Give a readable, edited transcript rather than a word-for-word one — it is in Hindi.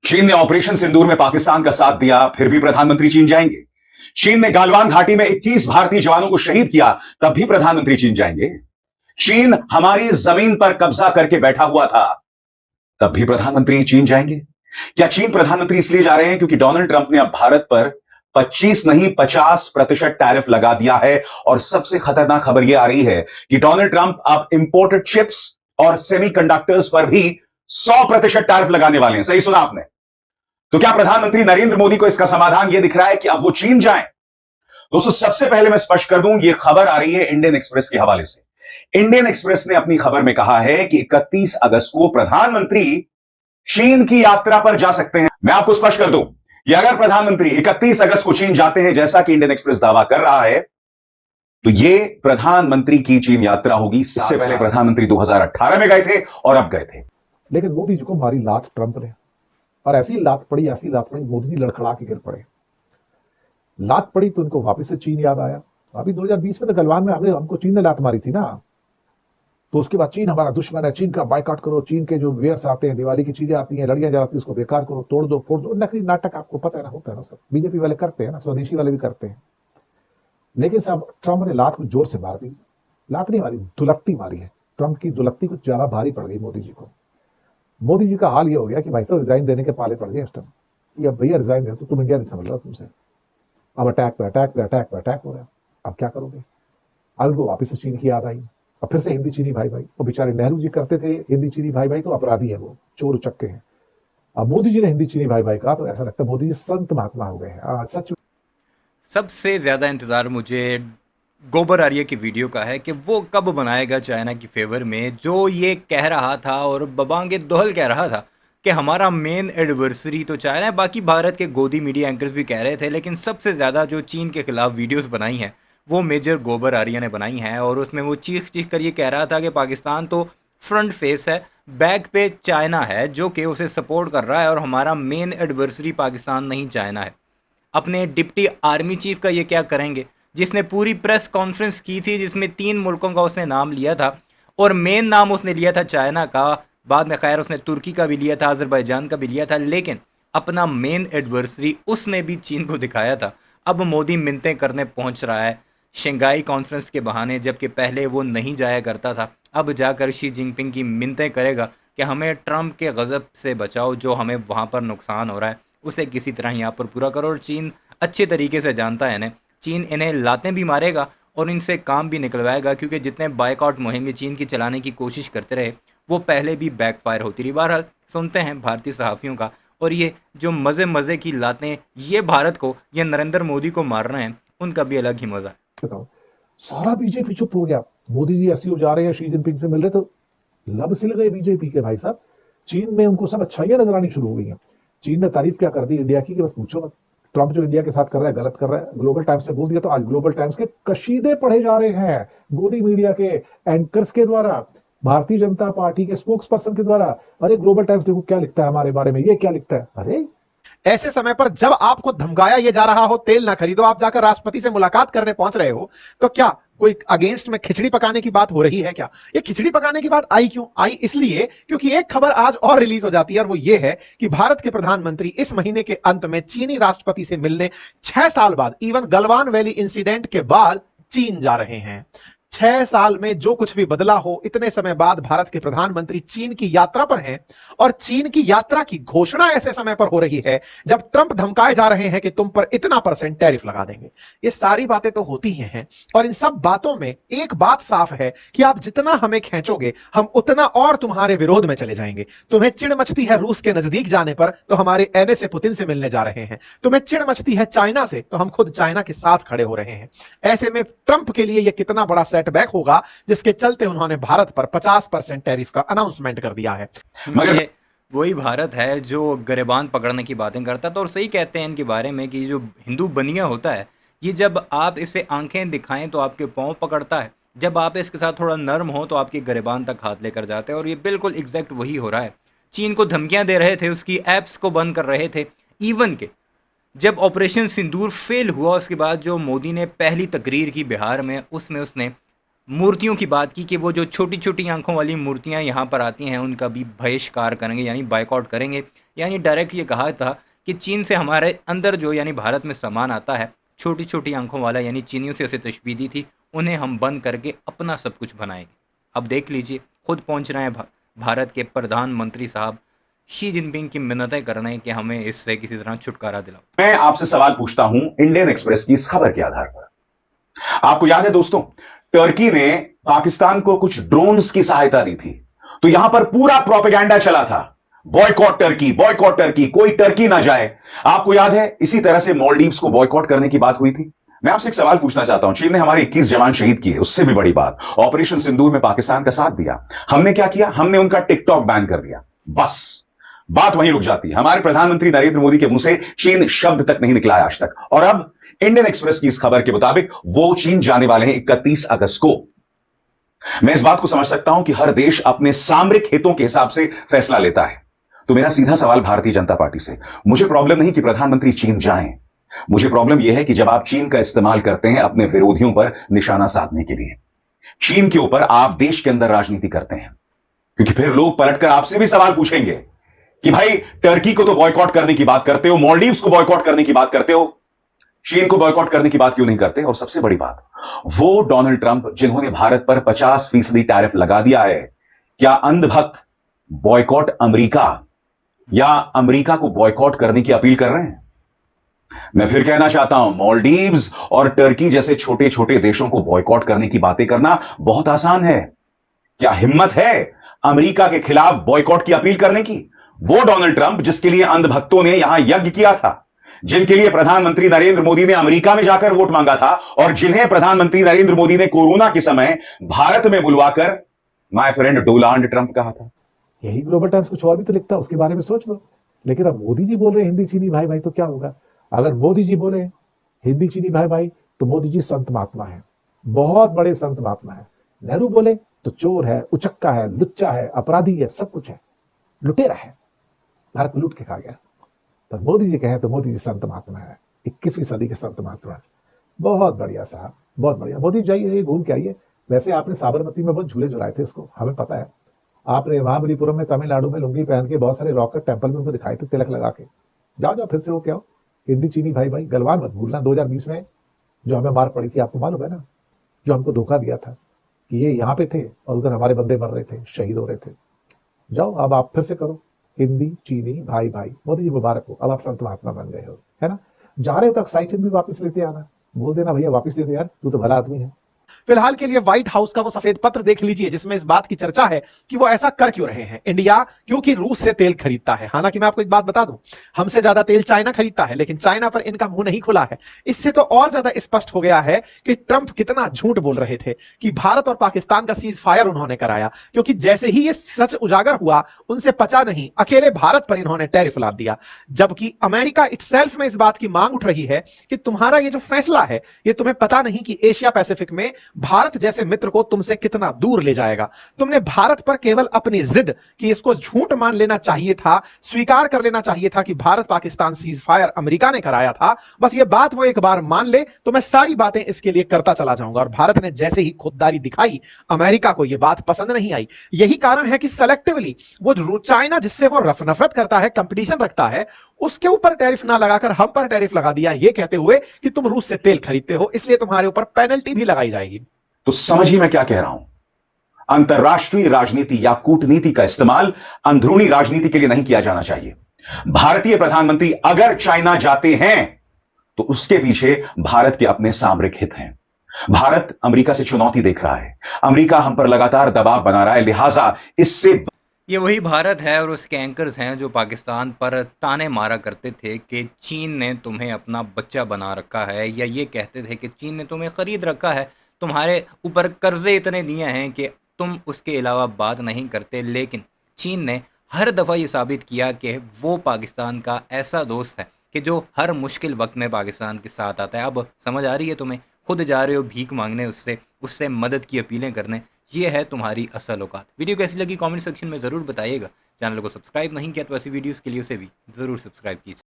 चीन ने ऑपरेशन सिंदूर में पाकिस्तान का साथ दिया, फिर भी प्रधानमंत्री चीन जाएंगे। चीन ने गालवान घाटी में 21 भारतीय जवानों को शहीद किया, तब भी प्रधानमंत्री चीन जाएंगे। चीन हमारी जमीन पर कब्जा करके बैठा हुआ था, तब भी प्रधानमंत्री चीन जाएंगे। क्या चीन प्रधानमंत्री इसलिए जा रहे हैं क्योंकि डोनाल्ड ट्रंप ने अब भारत पर 25 नहीं 50% टैरिफ लगा दिया है? और सबसे खतरनाक खबर यह आ रही है कि डोनाल्ड ट्रंप अब इंपोर्टेड चिप्स और सेमीकंडक्टर्स पर भी 100% टैरिफ लगाने वाले हैं। सही सुना आपने। तो क्या प्रधानमंत्री नरेंद्र मोदी को इसका समाधान यह दिख रहा है कि अब वो चीन जाएं? दोस्तों, सबसे पहले मैं स्पष्ट कर दूं, यह खबर आ रही है इंडियन एक्सप्रेस के हवाले से। इंडियन एक्सप्रेस ने अपनी खबर में कहा है कि 31 अगस्त को प्रधानमंत्री चीन की यात्रा पर जा सकते हैं। मैं आपको स्पष्ट कर दूं कि अगर प्रधानमंत्री 31 अगस्त को चीन जाते हैं, जैसा कि इंडियन एक्सप्रेस दावा कर रहा है, तो यह प्रधानमंत्री की चीन यात्रा होगी। इससे पहले प्रधानमंत्री 2018 में गए थे और अब गए थे। लेकिन मोदी जी को मारी लात ट्रंप ने, और ऐसी लात पड़ी मोदी जी लड़खड़ा के गिर पड़े। लात पड़ी तो उनको वापस से चीन याद आया। अभी 2020 में तो गलवान में हमको चीन ने लात मारी थी ना, तो उसके बाद चीन हमारा दुश्मन है, चीन का बायकॉट करो, चीन के जो वेयर्स आते हैं, दिवाली की चीजें आती हैं, लड़ियां जाती हैं, उसको बेकार करो, तोड़ दो, फोड़ दो। नकली नाटक आपको पता है ना, होता है ना, सब बीजेपी वाले करते हैं ना, स्वदेशी वाले भी करते हैं। लेकिन साहब ट्रंप ने लात को जोर से मार दी। लात नहीं मारी, दुलत्ती मारी है। ट्रंप की दुलत्ती कुछ ज्यादा भारी पड़ गई मोदी जी को। मोदी जी का हाल ये हो गया कि भाई साहब रिजाइन देने के पाले पड़ गए इस टाइम। अब भैया रिजाइन दे तो तुम इंडिया नहीं समझ रहा तुमसे। अब अटैक पे अटैक पे अटैक पे अटैक हो रहा है। अब क्या करोगे? अब उनको वापस से चीन की याद आई, और फिर से हिंदी चीनी भाई भाई। वो बेचारे नेहरू जी करते थे हिंदी चीनी भाई भाई, तो अपराधी है वो, चोर उचक्के हैं। अब मोदी जी ने हिंदी चीनी भाई भाई कहा, तो ऐसा लगता है मोदी जी संत महात्मा हो गए हैं। सच। सबसे ज़्यादा इंतज़ार मुझे गोबर आर्य की वीडियो का है कि वो कब बनाएगा चाइना की फेवर में, जो ये कह रहा था और बबांगे दोहल कह रहा था कि हमारा मेन एडवर्सरी तो चाइना है। बाकी भारत के गोदी मीडिया एंकर्स भी कह रहे थे, लेकिन सबसे ज़्यादा जो चीन के खिलाफ वीडियोस बनाई हैं वो मेजर गोबर आर्य ने बनाई हैं, और उसमें वो चीख चीख कर ये कह रहा था कि पाकिस्तान तो फ्रंट फेस है, बैक पे चाइना है जो कि उसे सपोर्ट कर रहा है, और हमारा मेन एडवर्सरी पाकिस्तान नहीं चाइना है। अपने डिप्टी आर्मी चीफ का ये क्या करेंगे, जिसने पूरी प्रेस कॉन्फ्रेंस की थी जिसमें 3 मुल्कों का उसने नाम लिया था, और मेन नाम उसने लिया था चाइना का। बाद में खैर उसने तुर्की का भी लिया था, अज़रबैजान का भी लिया था, लेकिन अपना मेन एडवर्सरी उसने भी चीन को दिखाया था। अब मोदी मिन्नतें करने पहुंच रहा है शंघाई कॉन्फ्रेंस के बहाने, जबकि पहले वो नहीं जाया करता था। अब जाकर शी जिनपिंग की मिन्नतें करेगा कि हमें ट्रंप के गज़ब से बचाओ, जो हमें वहाँ पर नुकसान हो रहा है उसे किसी तरह यहाँ पर पूरा करो। और चीन अच्छे तरीके से जानता है इन्हें, चीन इन्हें लातें भी मारेगा और इनसे काम भी निकलवाएगा, क्योंकि जितने बायकॉट मुहिम चीन की चलाने की कोशिश करते रहे वो पहले भी बैकफायर होती रही। बहरहाल सुनते हैं भारतीय सहाफ़ियों का, और ये जो मज़े मज़े की लातें ये भारत को या नरेंद्र मोदी को मार रहे हैं, उनका भी अलग ही मज़ा है। सारा बीजेपी चुप हो गया। मोदी जी ऐसी हो जा रहे हैं, शी जिनपिंग से मिल रहे, तो लब सिल गए बीजेपी के भाई साहब। चीन में उनको सब अच्छाइयां नजर आनी शुरू हो गई हैं। चीन ने तारीफ क्या कर दी इंडिया की कि बस पूछो मत। ट्रंप जो इंडिया के साथ कर रहा है गलत कर रहा है, ग्लोबल टाइम्स ने बोल दिया, तो आज ग्लोबल टाइम्स के कशीदे पढ़े जा रहे हैं गोदी मीडिया के एंकर्स के द्वारा, भारतीय जनता पार्टी के स्पोक्स पर्सन के द्वारा। अरे ग्लोबल टाइम्स देखो क्या लिखता है हमारे बारे में, ये क्या लिखता है। अरे ऐसे समय पर जब आपको धमकाया ये जा रहा हो तेल ना खरीदो, आप जाकर राष्ट्रपति से मुलाकात करने पहुंच रहे हो, तो क्या कोई अगेंस्ट में खिचड़ी पकाने की बात हो रही है क्या? ये खिचड़ी पकाने की बात आई क्यों? आई इसलिए क्योंकि एक खबर आज और रिलीज हो जाती है, और वो ये है कि भारत के प्रधानमंत्री इस महीने के अंत में चीनी राष्ट्रपति से मिलने 6 साल बाद, इवन गलवान वैली इंसिडेंट के बाद चीन जा रहे हैं। 6 साल में जो कुछ भी बदला हो, इतने समय बाद भारत के प्रधानमंत्री चीन की यात्रा पर हैं, और चीन की यात्रा की घोषणा ऐसे समय पर हो रही है जब ट्रंप धमकाए जा रहे हैं कि तुम पर इतना % टैरिफ लगा देंगे। ये सारी बातें तो होती ही हैं, और इन सब बातों में एक बात साफ है कि आप जितना हमें खींचोगे हम उतना और तुम्हारे विरोध में चले जाएंगे। तुम्हें चिढ़ मचती है रूस के नजदीक जाने पर, तो हमारे एनए से पुतिन से मिलने जा रहे हैं। तुम्हें चिढ़ मचती है चाइना से, तो हम खुद चाइना के साथ खड़े हो रहे हैं। ऐसे में ट्रंप के लिए यह कितना बड़ा सेटबैक होगा, जिसके चलते उन्होंने भारत पर 50% टैरिफ का अनाउंसमेंट कर दिया है। मगर वही भारत है जो गरिबान पकड़ने की बातें करता था, और सही कहते हैं इनके बारे में कि जो हिंदू बनिया होता है, ये जब आप इसे आंखें दिखाएं तो आपके पाँव पकड़ता है, जब आप इसके साथ थोड़ा नर्म हो तो आपके गरिबान तक हाथ लेकर जाते हैं। और ये बिल्कुल एग्जैक्ट वही हो रहा है। चीन को धमकियां दे रहे थे, उसकी ऐप्स को बंद कर रहे थे, इवन के जब ऑपरेशन सिंदूर फेल हुआ उसके बाद जो मोदी ने पहली तकरीर की बिहार में, उसमें उसने मूर्तियों की बात की कि वो जो छोटी छोटी आंखों वाली मूर्तियां यहाँ पर आती हैं उनका भी बहिष्कार करेंगे, यानी बायकॉट करेंगे। यानी डायरेक्ट ये कहा था कि चीन से हमारे अंदर जो यानी भारत में सामान आता है छोटी छोटी आंखों वाला, यानी चीनियों से उसे तशबीह दी थी, उन्हें हम बंद करके अपना सब कुछ बनाएंगे। अब देख लीजिए, खुद पहुँच रहे हैं भारत के प्रधानमंत्री साहब शी जिनपिंग की मिन्नतें करने कि हमें इससे किसी तरह छुटकारा दिलाओ। मैं आपसे सवाल पूछता हूं इंडियन एक्सप्रेस की इस खबर के आधार पर। आपको याद है दोस्तों, टर्की ने पाकिस्तान को कुछ ड्रोन्स की सहायता दी थी, तो यहां पर पूरा प्रोपेगेंडा चला था, बॉयकॉट टर्की, कोई टर्की ना जाए। आपको याद है इसी तरह से मालदीव्स को बॉयकॉट करने की बात हुई थी। मैं आपसे एक सवाल पूछना चाहता हूं, चीन ने हमारे 21 जवान शहीद किए, उससे भी बड़ी बात ऑपरेशन सिंदूर में पाकिस्तान का साथ दिया। हमने क्या किया? हमने उनका टिकटॉक बैन कर दिया। बस बात वहीं रुक जाती है। हमारे प्रधानमंत्री नरेंद्र मोदी के मुंह से चीन शब्द तक नहीं निकला है आज तक। और अब इंडियन एक्सप्रेस की इस खबर के मुताबिक वो चीन जाने वाले हैं 31 अगस्त को। मैं इस बात को समझ सकता हूं कि हर देश अपने सामरिक हितों के हिसाब से फैसला लेता है। तो मेरा सीधा सवाल भारतीय जनता पार्टी से, मुझे प्रॉब्लम नहीं कि प्रधानमंत्री चीन जाएं, मुझे प्रॉब्लम यह है कि जब आप चीन का इस्तेमाल करते हैं अपने विरोधियों पर निशाना साधने के लिए, चीन के ऊपर आप देश के अंदर राजनीति करते हैं, क्योंकि फिर लोग पलटकर आपसे भी सवाल पूछेंगे कि भाई टर्की को तो बॉयकॉट करने की बात करते हो, मालदीव्स को बॉयकॉट करने की बात करते हो, चीन को बॉयकॉट करने की बात क्यों नहीं करते? और सबसे बड़ी बात, वो डोनाल्ड ट्रंप जिन्होंने भारत पर 50% टैरिफ लगा दिया है, क्या अंधभक्त बॉयकॉट अमेरिका या अमेरिका को बॉयकॉट करने की अपील कर रहे हैं? मैं फिर कहना चाहता हूं, मालदीव्स और टर्की जैसे छोटे छोटे देशों को बॉयकॉट करने की बातें करना बहुत आसान है। क्या हिम्मत है अमेरिका के खिलाफ बॉयकॉट की अपील करने की? वो डोनाल्ड ट्रंप जिसके लिए अंधभक्तों ने यहां यज्ञ किया था, जिनके लिए प्रधानमंत्री नरेंद्र मोदी ने अमेरिका में जाकर वोट मांगा था, और जिन्हें प्रधानमंत्री नरेंद्र मोदी ने कोरोना के समय भारत में बुलवाकर माय फ्रेंड डोनाल्ड ट्रंप कहा था। यही ग्लोबल टाइम्स कुछ और भी तो लिखता है, उसके बारे में सोच लो। लेकिन अब मोदी जी बोल रहे हैं हिंदी चीनी भाई भाई, तो क्या होगा? अगर मोदी जी बोले हिंदी चीनी भाई भाई तो मोदी जी संत महात्मा है, बहुत बड़े संत महात्मा है। नेहरू बोले तो चोर है, उचक्का है, लुच्चा है, अपराधी है, सब कुछ है, लुटेरा है, भारत लूट के खा गया। पर मोदी जी कहें तो मोदी जी संत महात्मा है, 21वीं सदी के संत महात्मा है। बहुत बढ़िया साहब, बहुत बढ़िया। मोदी जी जाइए, घूम के आइए। वैसे आपने साबरमती में बहुत झूले झुलाए थे, उसको हमें पता है। आपने महाबलीपुरम में तमिलनाडु में लुंगी पहन के बहुत सारे रॉकेट टेंपल में उनको दिखाए थे तिलक लगा के। जाओ जाओ फिर से वो क्या हो, हिंदी चीनी भाई भाई। गलवान मत भूलना, 2020 में जो हमें मार पड़ी थी, आपको मालूम है ना, जो हमको धोखा दिया था कि ये यहाँ पे थे और उधर हमारे बंदे मर रहे थे, शहीद हो रहे थे। जाओ अब आप फिर से करो, हिंदी चीनी भाई भाई। मोदी जी मुबारक हो, अब आप संत महात्मा बन गए हो, है ना। जा रहे हो तो एक्साइटेड भी वापस लेते आना, बोल देना भैया वापस दे दे यार, तू तो भला आदमी है। फिलहाल के लिए व्हाइट हाउस का वो सफेद पत्र देख लीजिए जिसमें इस बात की चर्चा है कि वो ऐसा कर क्यों रहे हैं। इंडिया क्योंकि रूस से तेल खरीदता है। हालांकि मैं आपको एक बात बता दूं, हमसे ज्यादा तेल चाइना खरीदता है, लेकिन चाइना पर इनका मुंह नहीं खुला है। इससे तो और ज्यादा स्पष्ट हो गया है कि ट्रंप कितना झूठ बोल रहे थे कि भारत और पाकिस्तान का सीज फायर उन्होंने कराया, क्योंकि जैसे ही ये सच उजागर हुआ उनसे पचा नहीं, अकेले भारत पर इन्होंने टैरिफ लाद दिया। जबकि अमेरिका इटसेल्फ में इस बात की मांग उठ रही है कि तुम्हारा ये जो फैसला है ये तुम्हें पता नहीं कि एशिया पैसिफिक में भारत जैसे मित्र को तुमसे कितना दूर ले जाएगा। तुमने भारत पर केवल अपनी जिद कि इसको झूठ मान लेना चाहिए था, स्वीकार कर लेना चाहिए था कि Bharat Pakistan cease fire America ने कराया था। बस ये बात वो एक बार मान ले तो मैं सारी बातें इसके लिए करता चला जाऊंगा। और भारत ने जैसे ही खुददारी दिखाई, अमेरिका को यह बात पसंद नहीं आई। यही कारण है कि सेलेक्टिवली वो चाइना जिससे वो रफ नफरत करता है, कंपटीशन रखता है, उसके ऊपर टैरिफ ना लगाकर हम पर टैरिफ लगा दिया, ये कहते हुए कि तुम रूस से तेल खरीदते हो इसलिए तुम्हारे ऊपर पेनल्टी भी लगाई जाएगी। तो समझिए मैं क्या कह रहा हूं, अंतरराष्ट्रीय राजनीति या कूटनीति का इस्तेमाल अंदरूनी राजनीति के लिए नहीं किया जाना चाहिए। भारतीय प्रधानमंत्री अगर चाइना जाते हैं तो उसके पीछे भारत के अपने सामरिक हित हैं। भारत अमेरिका से चुनौती देख रहा है, अमेरिका हम पर लगातार दबाव बना रहा है, लिहाजा इससे ये वही भारत है और उसके एंकर्स हैं जो पाकिस्तान पर ताने मारा करते थे कि चीन ने तुम्हें अपना बच्चा बना रखा है, या ये कहते थे कि चीन ने तुम्हें खरीद रखा है, तुम्हारे ऊपर कर्जे इतने दिए हैं कि तुम उसके अलावा बात नहीं करते। लेकिन चीन ने हर दफ़ा ये साबित किया कि वो पाकिस्तान का ऐसा दोस्त है कि जो हर मुश्किल वक्त में पाकिस्तान के साथ आता है। अब समझ आ रही है तुम्हें, खुद जा रहे हो भीख मांगने उससे मदद की अपीलें करने। ये है तुम्हारी असल औकात। वीडियो कैसी लगी कमेंट सेक्शन में ज़रूर बताइएगा। चैनल को सब्सक्राइब नहीं किया तो ऐसी वीडियोज़ के लिए उसे भी ज़रूर सब्सक्राइब कीजिए।